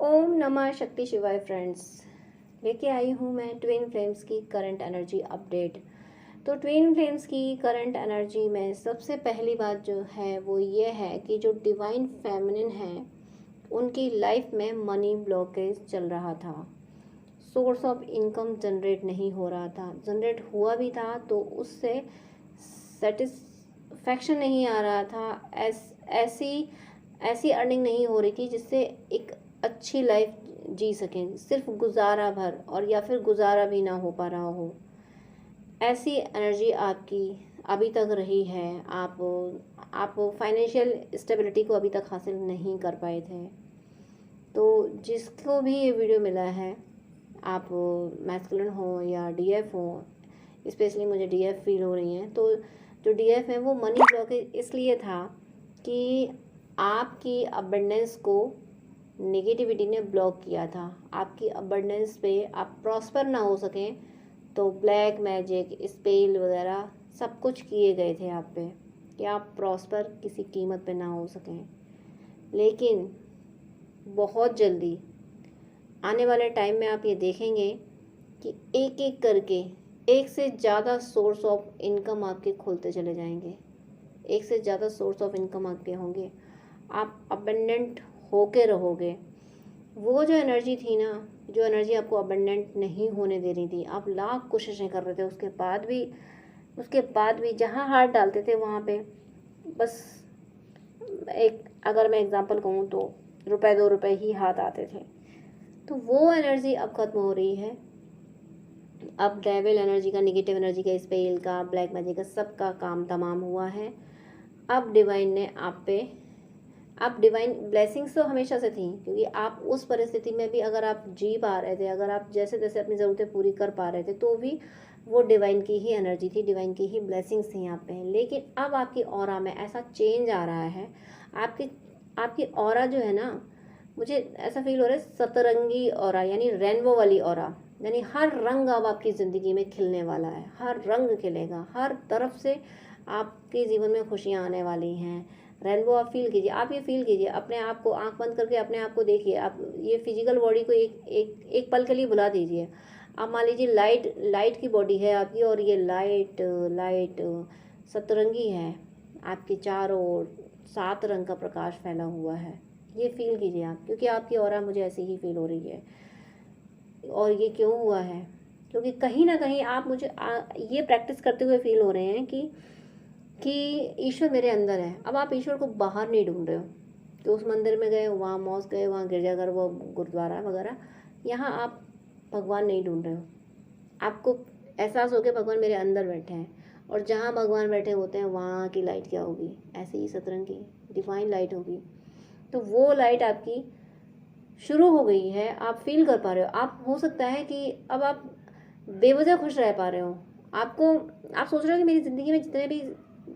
ओम नमः शक्ति शिवाय फ्रेंड्स। लेके आई हूँ मैं ट्विन फ्लेम्स की करंट एनर्जी अपडेट। तो ट्विन फ्लेम्स की करंट एनर्जी में सबसे पहली बात जो है वो ये है कि जो डिवाइन फेमिनिन है उनकी लाइफ में मनी ब्लॉकेज चल रहा था। सोर्स ऑफ इनकम जनरेट नहीं हो रहा था, जनरेट हुआ भी था तो उससे सेटिस्फैक्शन नहीं आ रहा था। ऐसी ऐसी अर्निंग नहीं हो रही थी जिससे एक अच्छी लाइफ जी सकें, सिर्फ गुजारा भर और या फिर गुजारा भी ना हो पा रहा हो। ऐसी एनर्जी आपकी अभी तक रही है। आप फाइनेंशियल स्टेबिलिटी को अभी तक हासिल नहीं कर पाए थे। तो जिसको भी ये वीडियो मिला है, आप मैस्कुलिन हो या डीएफ हो, स्पेशली मुझे डीएफ फील हो रही हैं, तो जो डीएफ है वो मनी ब्लॉकेज इसलिए था कि आपकी अबंडेंस को नेगेटिविटी ने ब्लॉक किया था। आपकी अबंडेंस पे आप प्रॉस्पर ना हो सकें तो ब्लैक मैजिक स्पेल वगैरह सब कुछ किए गए थे आप पे कि आप प्रॉस्पर किसी कीमत पे ना हो सकें। लेकिन बहुत जल्दी आने वाले टाइम में आप ये देखेंगे कि एक एक करके एक से ज़्यादा सोर्स ऑफ इनकम आपके खुलते चले जाएंगे। एक से ज़्यादा सोर्स ऑफ इनकम आपके होंगे, आप अबंडेंट होके रहोगे। वो जो एनर्जी थी ना, जो एनर्जी आपको अबंडेंट नहीं होने दे रही थी, आप लाख कोशिशें कर रहे थे, उसके बाद भी जहाँ हाथ डालते थे वहाँ पे बस एक, अगर मैं एग्जांपल कहूँ तो रुपए 2 रुपए ही हाथ आते थे। तो वो एनर्जी अब खत्म हो रही है। अब डेविल एनर्जी का, नेगेटिव एनर्जी का, स्पेल का, ब्लैक मैजिक का, सबका काम तमाम हुआ है। अब डिवाइन ने आप डिवाइन ब्लेसिंग्स तो हमेशा से थी, क्योंकि आप उस परिस्थिति में भी अगर आप जी पा रहे थे, अगर आप जैसे तैसे अपनी ज़रूरतें पूरी कर पा रहे थे, तो भी वो डिवाइन की ही एनर्जी थी, डिवाइन की ही ब्लेसिंग्स थी आप पे। लेकिन अब आपकी ऑरा में ऐसा चेंज आ रहा है। आपकी आपकी ऑरा जो है ना, मुझे ऐसा फील हो रहा है सतरंगी ऑरा, यानी रेनबो वाली ऑरा। यानी हर रंग अब आपकी ज़िंदगी में खिलने वाला है, हर रंग खिलेगा, हर तरफ से आपके जीवन में खुशियाँ आने वाली हैं। रेनबो आप फील कीजिए, आप ये फील कीजिए, अपने आप को आंख बंद करके अपने आप को देखिए। आप ये फिजिकल बॉडी को एक पल के लिए भुला दीजिए। आप मान लीजिए लाइट की बॉडी है आपकी, और ये लाइट लाइट सतरंगी है, आपके चारों ओर 7 रंग का प्रकाश फैला हुआ है। ये फील कीजिए आप, क्योंकि आपकी ऑरा मुझे ऐसी ही फील हो रही है। और ये क्यों हुआ है? क्योंकि कहीं ना कहीं आप मुझे ये प्रैक्टिस करते हुए फील हो रहे हैं कि ईश्वर मेरे अंदर है। अब आप ईश्वर को बाहर नहीं ढूंढ रहे हो कि उस मंदिर में गए, वहाँ मॉस्क गए, वहाँ गिरजाघर, वो गुरुद्वारा वगैरह, यहाँ आप भगवान नहीं ढूंढ रहे हो। आपको एहसास हो गया भगवान मेरे अंदर बैठे हैं, और जहाँ भगवान बैठे होते हैं वहाँ की लाइट क्या होगी? ऐसे ही सतरंगी डिवाइन लाइट होगी। तो वो लाइट आपकी शुरू हो गई है, आप फील कर पा रहे हो। आप हो सकता है कि अब आप बेवजह खुश रह पा रहे हो। आप सोच रहे हो कि मेरी ज़िंदगी में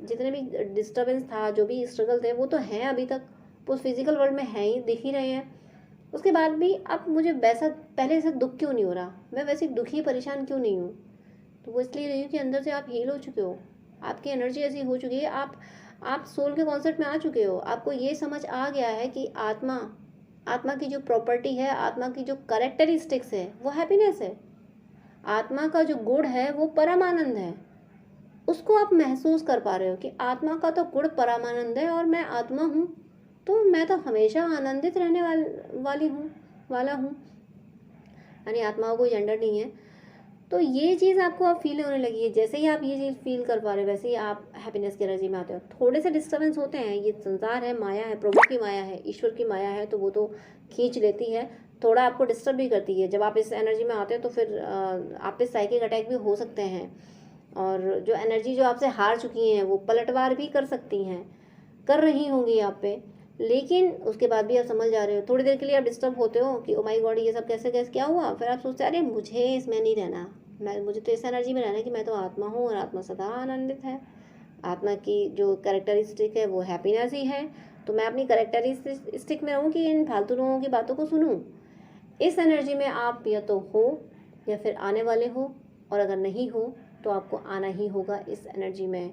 जितने भी डिस्टर्बेंस था, जो भी स्ट्रगल थे, वो तो हैं अभी तक, वो फिजिकल वर्ल्ड में हैं ही, दिख ही रहे हैं। उसके बाद भी अब मुझे वैसा पहले से दुख क्यों नहीं हो रहा? मैं वैसे दुखी परेशान क्यों नहीं हूँ? तो वो इसलिए रही हूँ कि अंदर से आप हील हो चुके हो। आपकी एनर्जी ऐसी हो चुकी है, आप सोल के कॉन्सेप्ट में आ चुके हो। आपको ये समझ आ गया है कि आत्मा की जो प्रॉपर्टी है, आत्मा की जो करेक्टरिस्टिक्स है, वो हैप्पीनेस है। आत्मा का जो गुण है वो परमानंद है। उसको आप महसूस कर पा रहे हो कि आत्मा का तो गुण परमानंद है और मैं आत्मा हूँ, तो मैं तो हमेशा आनंदित रहने वाला हूँ। यानी आत्मा का कोई जेंडर नहीं है। तो ये चीज़ आपको अब फील होने लगी है। जैसे ही आप ये चीज़ फील कर पा रहे हो, वैसे ही आप हैप्पीनेस की एनर्जी में आते हो। थोड़े से डिस्टर्बेंस होते हैं, ये संसार है, माया है, प्रभु की माया है, ईश्वर की माया है, तो वो तो खींच लेती है, थोड़ा आपको डिस्टर्ब भी करती है। जब आप इस एनर्जी में आते हो तो फिर आप पे साइकिक अटैक भी हो सकते हैं, और जो एनर्जी जो आपसे हार चुकी हैं वो पलटवार भी कर सकती हैं, कर रही होंगी आप पे। लेकिन उसके बाद भी आप समझ जा रहे हो। थोड़ी देर के लिए आप डिस्टर्ब होते हो कि ओ माय गॉड, ये सब कैसे कैसे क्या हुआ? फिर आप सोचते हैं अरे मुझे इसमें नहीं रहना, मुझे तो इस एनर्जी में रहना है कि मैं तो आत्मा हूँ, और आत्मा सदा आनंदित है। आत्मा की जो कैरेक्टरिस्टिक है वो हैप्पीनेस ही है। तो मैं अपनी कैरेक्टरिस्टिक में रहूँ कि इन फालतू लोगों की बातों को सुनूँ? इस एनर्जी में आप या तो हो या फिर आने वाले हो, और अगर नहीं हो तो आपको आना ही होगा इस एनर्जी में।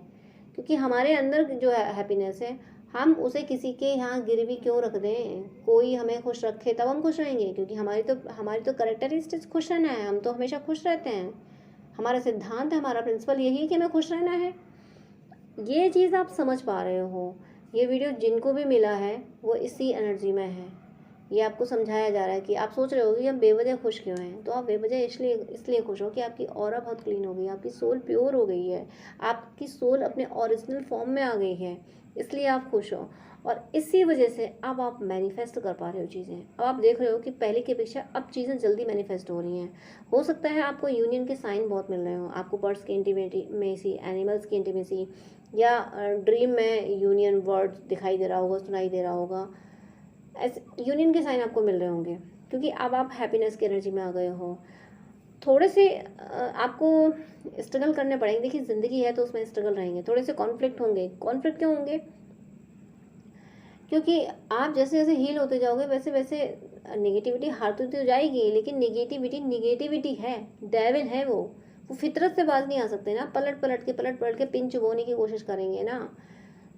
क्योंकि हमारे अंदर जो हैप्पीनेस है हम उसे किसी के यहाँ गिरवी क्यों रख दें? कोई हमें खुश रखे तब हम खुश रहेंगे, क्योंकि हमारी तो कैरेक्टरिस्टिक्स खुश रहना है, हम तो हमेशा खुश रहते हैं। हमारा सिद्धांत है, हमारा प्रिंसिपल यही है कि हमें खुश रहना है। ये चीज़ आप समझ पा रहे हो। ये वीडियो जिनको भी मिला है वो इसी एनर्जी में है। ये आपको समझाया जा रहा है कि आप सोच रहे हो कि हम बेवजह खुश क्यों हैं, तो आप बेवजह इसलिए खुश हो कि आपकी ऑरा बहुत क्लीन हो गई, आपकी सोल प्योर हो गई है, आपकी सोल अपने ओरिजिनल फॉर्म में आ गई है, इसलिए आप खुश हो। और इसी वजह से अब आप मैनिफेस्ट कर पा रहे हो चीज़ें। अब आप देख रहे हो कि पहले की अपेक्षा अब चीज़ें जल्दी मैनिफेस्ट हो रही हैं। हो सकता है आपको यूनियन के साइन बहुत मिल रहे हो, आपको बर्ड्स की इंटीमेसी, एनिमल्स की इंटीमेसी, या ड्रीम में यूनियन वर्ड दिखाई दे रहा होगा, सुनाई दे रहा होगा। ऐसे यूनियन के साइन आपको मिल रहे होंगे, क्योंकि अब आप हैप्पीनेस की एनर्जी में आ गए हो। थोड़े से आपको स्ट्रगल करने पड़ेंगे। देखिए ज़िंदगी है तो उसमें स्ट्रगल रहेंगे, थोड़े से कॉन्फ्लिक्ट होंगे। कॉन्फ्लिक्ट क्यों होंगे? क्योंकि आप जैसे जैसे हील होते जाओगे वैसे वैसे नेगेटिविटी हारती तो जाएगी, लेकिन नेगेटिविटी है, डेविल है वो फितरत से बाज नहीं आ सकते ना। पलट पलट के पिन चुभोने की कोशिश करेंगे ना,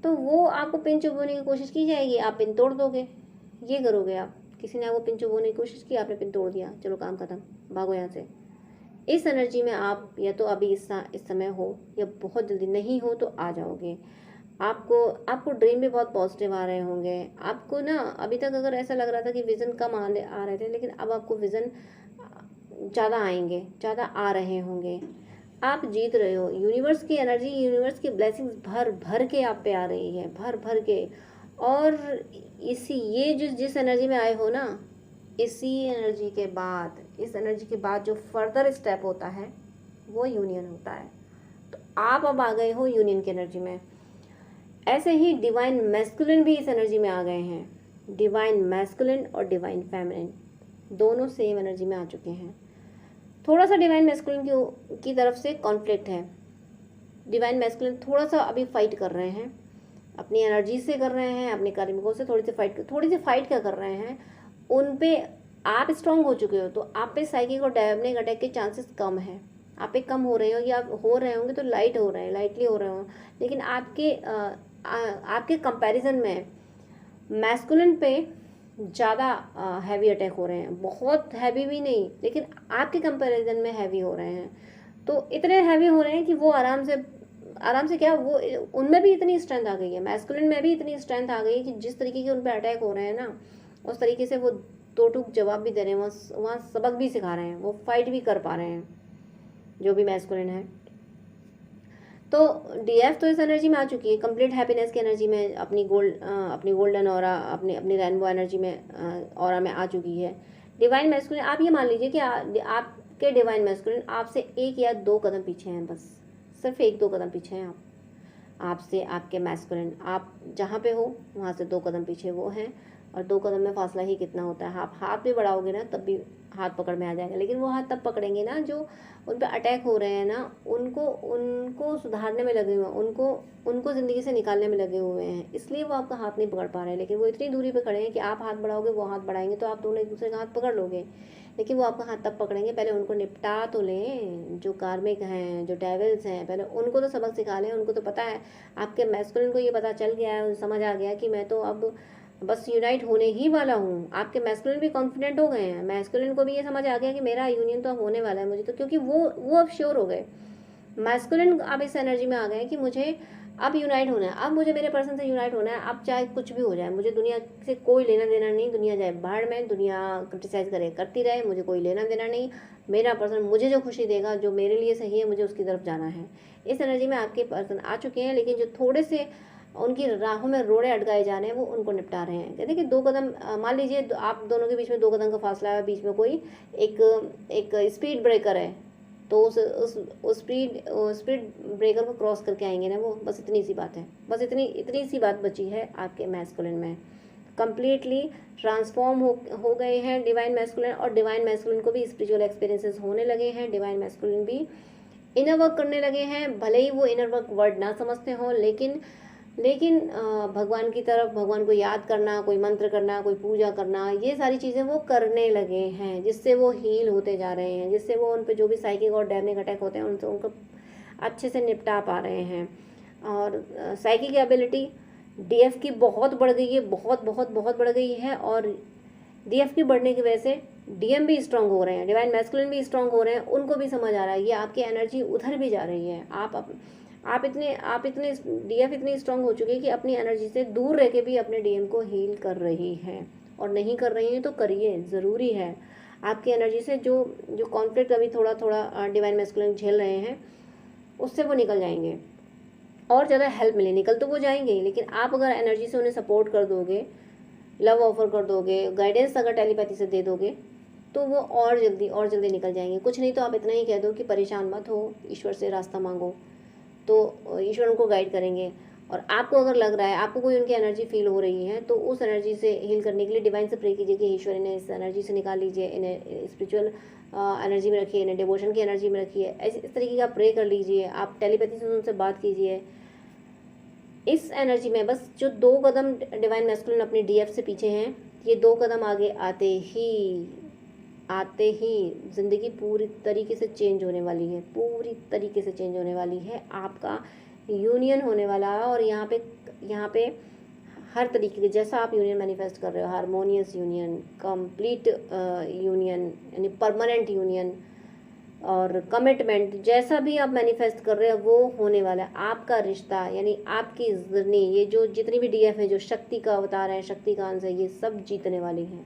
तो वो आपको पिन चुभोने की कोशिश की जाएगी, आप पिन तोड़ दोगे। ये करोगे आप। किसी ने आपको पिन चुभोने की कोशिश की, आपने पिन तोड़ दिया, चलो काम खत्म, भागो यहाँ से। इस एनर्जी में आप या तो अभी इस समय हो, या बहुत जल्दी नहीं हो तो आ जाओगे। आपको आपको ड्रीम भी बहुत पॉजिटिव आ रहे होंगे। आपको ना अभी तक अगर ऐसा लग रहा था कि विज़न कम आ रहे थे, लेकिन अब आपको विज़न ज़्यादा आएंगे, ज़्यादा आ रहे होंगे। आप जीत रहे हो। यूनिवर्स की एनर्जी, यूनिवर्स की ब्लेसिंग्स भर भर के आप पे आ रही है, भर भर के। और ये जिस एनर्जी में आए हो ना, इसी एनर्जी के बाद, इस एनर्जी के बाद जो फर्दर स्टेप होता है वो यूनियन होता है। तो आप अब आ गए हो यूनियन की एनर्जी में। ऐसे ही डिवाइन मैस्कुलिन भी इस एनर्जी में आ गए हैं। डिवाइन मैस्कुलिन और डिवाइन फेमिनिन दोनों सेम एनर्जी में आ चुके हैं। थोड़ा सा डिवाइन मैस्कुलिन की तरफ से कॉन्फ्लिक्ट है। डिवाइन मैस्कुलिन थोड़ा सा अभी फाइट कर रहे हैं, अपनी एनर्जी से कर रहे हैं, अपने कार्मिकों से थोड़ी सी फाइट क्या कर रहे हैं। उन पे आप स्ट्रांग हो चुके हो, तो आप पे साइकिक और डायमनिक अटैक के चांसेस कम है। आप पे कम हो रहे हो, या हो रहे होंगे तो लाइट हो रहे हैं, लाइटली हो रहे हो। लेकिन आपके कंपैरिजन में मैस्कुलिन पे ज़्यादा हैवी अटैक हो रहे हैं। बहुत हैवी भी नहीं, लेकिन आपके कंपैरिजन में हैवी हो रहे हैं। तो इतने हैवी हो रहे हैं कि वो आराम से क्या, वो उनमें भी इतनी स्ट्रेंथ आ गई है, मैस्कुलिन में भी इतनी स्ट्रेंथ आ गई है कि जिस तरीके के उन पर अटैक हो रहे हैं ना, उस तरीके से वो दो टूक जवाब भी दे रहे हैं, वहाँ सबक भी सिखा रहे हैं, वो फाइट भी कर पा रहे हैं, जो भी मैस्कुलिन है। तो डीएफ तो इस एनर्जी में आ चुकी है, कंप्लीट हैप्पीनेस की एनर्जी में, अपनी गोल्डन ऑरा, अपनी रेनबो एनर्जी में, ऑरा में आ चुकी है। डिवाइन मैस्कुलिन, आप ये मान लीजिए कि आपके डिवाइन मैस्कुलिन आपसे 1 या 2 कदम पीछे हैं, बस सिर्फ 1-2 कदम पीछे हैं आपसे। आपके मैस्कुलिन, आप जहाँ पे हो वहाँ से 2 कदम पीछे वो हैं। और 2 कदम में फासला ही कितना होता है। आप हाथ भी बढ़ाओगे ना तब भी हाथ पकड़ में आ जाएगा, लेकिन वो हाथ तब पकड़ेंगे ना जो उन पर अटैक हो रहे हैं ना, उनको सुधारने में लगे हुए हैं, उनको ज़िंदगी से निकालने में लगे हुए हैं, इसलिए वो आपका हाथ नहीं पकड़ पा रहे हैं। लेकिन वो इतनी दूरी पे खड़े हैं कि आप हाथ बढ़ाओगे, वो हाथ बढ़ाएंगे, तो आप दोनों एक दूसरे का हाथ पकड़ लोगे। लेकिन वो आपका हाथ तब पकड़ेंगे, पहले उनको निपटा तो लें। जो कार्मिक हैं, जो डेविल्स हैं, पहले उनको तो सबक सिखा लें। उनको तो पता है, आपके मैस्कुलिन को ये पता चल गया है, समझ आ गया कि मैं तो अब बस यूनाइट होने ही वाला हूँ। आपके मैस्कुलिन भी कॉन्फिडेंट हो गए हैं, मैस्कुलिन को भी ये समझ आ गया कि मेरा यूनियन तो होने वाला है मुझे तो, क्योंकि वो अब श्योर हो गए। मैस्कुलिन अब इस एनर्जी में आ गए कि मुझे अब यूनाइट होना है, अब मुझे मेरे पर्सन से यूनाइट होना है। अब चाहे कुछ भी हो जाए, मुझे दुनिया से कोई लेना देना नहीं। दुनिया जाए बाहर में, दुनिया क्रिटिसाइज करे करती रहे, मुझे कोई लेना देना नहीं। मेरा पर्सन मुझे जो खुशी देगा, जो मेरे लिए सही है, मुझे उसकी तरफ जाना है। इस एनर्जी में आपके पर्सन आ चुके हैं, लेकिन जो थोड़े से उनकी राहों में रोड़े अटकाए जा रहे हैं, वो उनको निपटा रहे हैं। कहते हैं कि 2 कदम, मान लीजिए आप दोनों के बीच में 2 कदम का फासला है, बीच में कोई एक स्पीड ब्रेकर है, तो उस स्पीड ब्रेकर को क्रॉस करके आएंगे ना वो, बस इतनी सी बात है। बस इतनी सी बात बची है आपके मैस्कुलिन में। कंप्लीटली ट्रांसफॉर्म हो गए हैं डिवाइन मैस्कुलिन, और डिवाइन मैस्कुलिन को भी स्पिरिचुअल एक्सपीरियंसेस होने लगे हैं। डिवाइन मैस्कुलिन भी इनर वर्क करने लगे हैं, भले ही वो इनर वर्क वर्ड ना समझते हों, लेकिन भगवान की तरफ, भगवान को याद करना, कोई मंत्र करना, कोई पूजा करना, ये सारी चीज़ें वो करने लगे हैं, जिससे वो हील होते जा रहे हैं, जिससे वो उन पे जो भी साइकिक और डैमनिक अटैक होते हैं उनको अच्छे से निपटा पा रहे हैं। और साइकिक एबिलिटी डीएफ की बहुत बढ़ गई है, बहुत बहुत बहुत बढ़ गई है। और डीएफ की बढ़ने की वजह से डीएम भी स्ट्रांग हो रहे हैं, डिवाइन मैस्कुलिन भी स्ट्रांग हो रहे हैं, उनको भी समझ आ रहा है ये आपकी एनर्जी उधर भी जा रही है। आप इतने डीएफ इतनी स्ट्रांग हो चुकी है कि अपनी एनर्जी से दूर रह के भी अपने डीएम को हील कर रही है। और नहीं कर रही हैं तो करिए, ज़रूरी है। आपकी एनर्जी से जो जो कॉन्फ्लिक्ट अभी थोड़ा थोड़ा डिवाइन मैस्कुलिन झेल रहे हैं, उससे वो निकल जाएंगे और ज़्यादा हेल्प मिले। निकल तो वो जाएंगे ही, लेकिन आप अगर एनर्जी से उन्हें सपोर्ट कर दोगे, लव ऑफर कर दोगे, गाइडेंस अगर टेलीपैथी से दे दोगे, तो वो और जल्दी निकल जाएंगे। कुछ नहीं तो आप इतना ही कह दो कि परेशान मत हो, ईश्वर से रास्ता मांगो, तो ईश्वर उनको गाइड करेंगे। और आपको अगर लग रहा है, आपको कोई उनकी एनर्जी फील हो रही है, तो उस एनर्जी से हील करने के लिए डिवाइन से प्रे कीजिए कि ईश्वर इन्हें इस एनर्जी से निकाल लीजिए, इन्हें स्पिरिचुअल एनर्जी में रखिए, इन्हें डिवोशन की एनर्जी में रखिए। इस तरीके का प्रे कर लीजिए, आप टेलीपैथी से उनसे बात कीजिए इस एनर्जी में। बस जो 2 कदम डिवाइन मैस्कुलिन अपनी डीएफ से पीछे हैं, ये 2 कदम आगे आते ही ज़िंदगी पूरी तरीके से चेंज होने वाली है, पूरी तरीके से चेंज होने वाली है। आपका यूनियन होने वाला है। और यहाँ पे हर तरीके के, जैसा आप यूनियन मैनिफेस्ट कर रहे हो, हारमोनियस यूनियन, कंप्लीट यूनियन यानी परमानेंट यूनियन और कमिटमेंट, जैसा भी आप मैनिफेस्ट कर रहे हो वो होने वाला है। आपका रिश्ता यानी आपकी जर्नी, ये जो जितनी भी डीएफ है, जो शक्ति का अवतार है, शक्ति का अंश है, ये सब जीतने वाली हैं,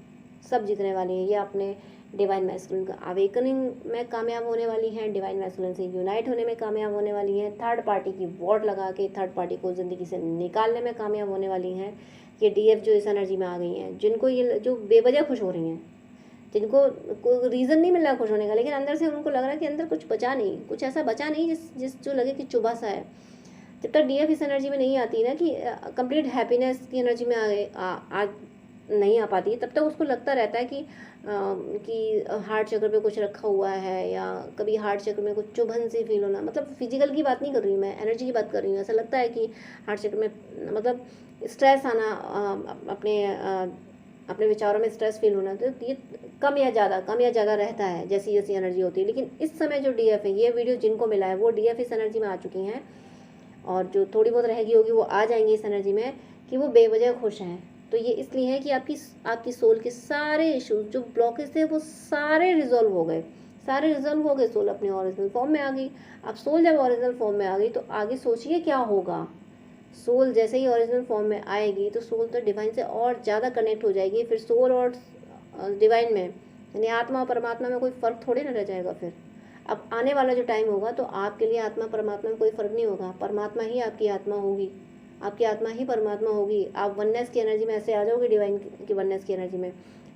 सब जीतने वाली हैं। ये अपने डिवाइन मैस्कुलिन का अवेकनिंग में कामयाब होने वाली हैं, डिवाइन मैस्कुलिन से यूनाइट होने में कामयाब होने वाली हैं, थर्ड पार्टी की वोट लगा के थर्ड पार्टी को ज़िंदगी से निकालने में कामयाब होने वाली हैं। ये डीएफ जो इस एनर्जी में आ गई हैं, जिनको ये जो बेवजह खुश हो रही हैं, जिनको कोई रीज़न नहीं मिल रहा खुश होने का, लेकिन अंदर से उनको लग रहा है कि अंदर कुछ बचा नहीं, कुछ ऐसा बचा नहीं जिस जो लगे कि चुभा सा है। जब तक डीएफ इस एनर्जी में नहीं आती ना, कि कंप्लीट हैप्पीनेस की एनर्जी में आ नहीं आ पाती, तब तक उसको लगता रहता है कि हार्ट चक्र पे कुछ रखा हुआ है, या कभी हार्ट चक्र में कुछ चुभन सी फील होना। मतलब फिजिकल की बात नहीं कर रही हूँ मैं, एनर्जी की बात कर रही हूँ। ऐसा लगता है कि हार्ट चक्र में मतलब स्ट्रेस आना, अपने विचारों में स्ट्रेस फील होना, तो ये कम या ज़्यादा रहता है जैसी जैसी एनर्जी होती है। लेकिन इस समय जो डीएफ है, ये वीडियो जिनको मिला है वो डीएफ इस एनर्जी में आ चुकी हैं, और जो थोड़ी बहुत रहेगी होगी वो आ जाएंगी इस एनर्जी में, कि वो बेवजह खुश हैं। तो ये इसलिए है कि आपकी सोल के सारे इश्यूज जो ब्लॉकेज थे वो सारे रिजॉल्व हो गए, सोल अपने ओरिजिनल फॉर्म में आ गई। अब सोल जब ओरिजिनल फॉर्म में आ गई, तो आगे सोचिए क्या होगा। सोल जैसे ही ओरिजिनल फॉर्म में आएगी, तो सोल तो डिवाइन से और ज़्यादा कनेक्ट हो जाएगी। फिर सोल और डिवाइन में यानी आत्मा और परमात्मा में कोई फ़र्क थोड़े ना रह जाएगा। फिर अब आने वाला जो टाइम होगा, तो आपके लिए आत्मा परमात्मा में कोई फ़र्क नहीं होगा। परमात्मा ही आपकी आत्मा होगी, आपकी आत्मा ही परमात्मा होगी। आप वननेस की एनर्जी में ऐसे आ जाओगे, डिवाइन की वननेस की एनर्जी में।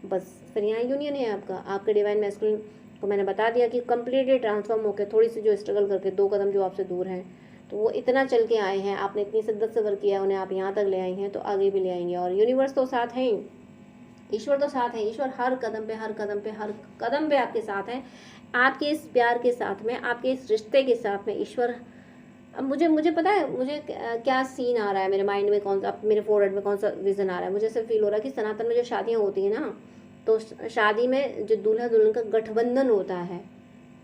बस फिर यहाँ यूनियन है आपका। आपके डिवाइन मैस्कुलिन को मैंने बता दिया कि कम्प्लीटली ट्रांसफॉर्म होकर, थोड़ी सी जो स्ट्रगल करके 2 कदम जो आपसे दूर हैं, तो वो इतना चल के आए हैं, आपने इतनी शिद्दत से वर्क किया, उन्हें आप यहाँ तक ले आई हैं, तो आगे भी ले आएंगे। और यूनिवर्स तो साथ है ही, ईश्वर तो साथ है। ईश्वर हर कदम पे आपके साथ है। आपके इस प्यार के साथ में, आपके इस रिश्ते के साथ में ईश्वर। अब मुझे पता है मुझे क्या सीन आ रहा है मेरे माइंड में, कौन सा मेरे फोरहेड में कौन सा विजन आ रहा है। मुझे ऐसा फील हो रहा है कि सनातन में जो शादियाँ होती हैं ना, तो शादी में जो दूल्हा दुल्हन का गठबंधन होता है,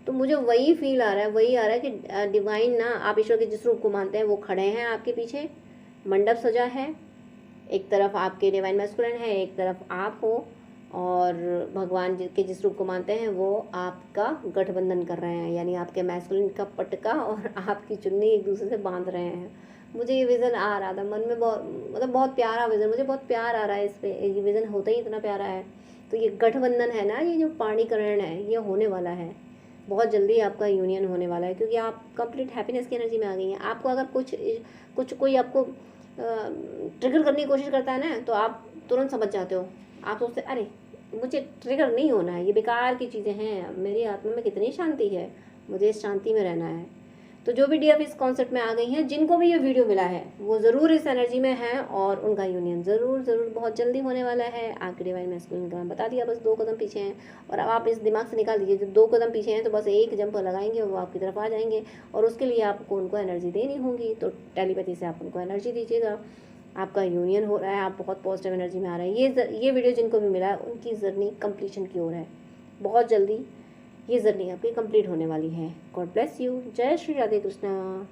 तो मुझे वही फील आ रहा है, कि डिवाइन ना, आप ईश्वर के जिस रूप को मानते हैं वो खड़े हैं आपके पीछे, मंडप सजा है, एक तरफ आपके डिवाइन मैस्कुलिन है, एक तरफ आप हो, और भगवान के जिस रूप को मानते हैं वो आपका गठबंधन कर रहे हैं, यानी आपके मैस्कुलिन का पटका और आपकी चुन्नी एक दूसरे से बांध रहे हैं। मुझे ये विज़न आ रहा था मन में, बहुत प्यारा विज़न, मुझे बहुत प्यार आ रहा है इस पर। ये विज़न होता ही इतना प्यारा है। तो ये गठबंधन है ना, ये जो पाणीकरण है, ये होने वाला है बहुत जल्दी। आपका यूनियन होने वाला है, क्योंकि आप कंप्लीट हैप्पीनेस की एनर्जी में आ गई हैं। आपको अगर कोई आपको ट्रिगर करने की कोशिश करता है ना, तो आप तुरंत समझ जाते हो। आप सोचते अरे मुझे ट्रिगर नहीं होना है, ये बेकार की चीज़ें हैं, मेरी आत्मा में कितनी शांति है, मुझे इस शांति में रहना है। तो जो भी डीएफ इस कॉन्सेप्ट में आ गई हैं, जिनको भी ये वीडियो मिला है, वो ज़रूर इस एनर्जी में हैं, और उनका यूनियन ज़रूर बहुत जल्दी होने वाला है। आपके डिवाइन मैस्कुलिन का बता दिया, बस 2 कदम पीछे हैं। और अब आप इस दिमाग से निकाल दीजिए, जब 2 कदम पीछे हैं तो बस एक जंप लगाएंगे, वो आपकी तरफ आ जाएंगे। और उसके लिए आपको उनको एनर्जी देनी होगी, तो टेलीपैथी से आप उनको एनर्जी दीजिएगा। आपका यूनियन हो रहा है, आप बहुत पॉजिटिव एनर्जी में आ रहे हैं। ये वीडियो जिनको भी मिला है, उनकी जर्नी कंप्लीशन की ओर है। बहुत जल्दी ये जर्नी आपकी कंप्लीट होने वाली है। God bless you. जय श्री राधे कृष्णा।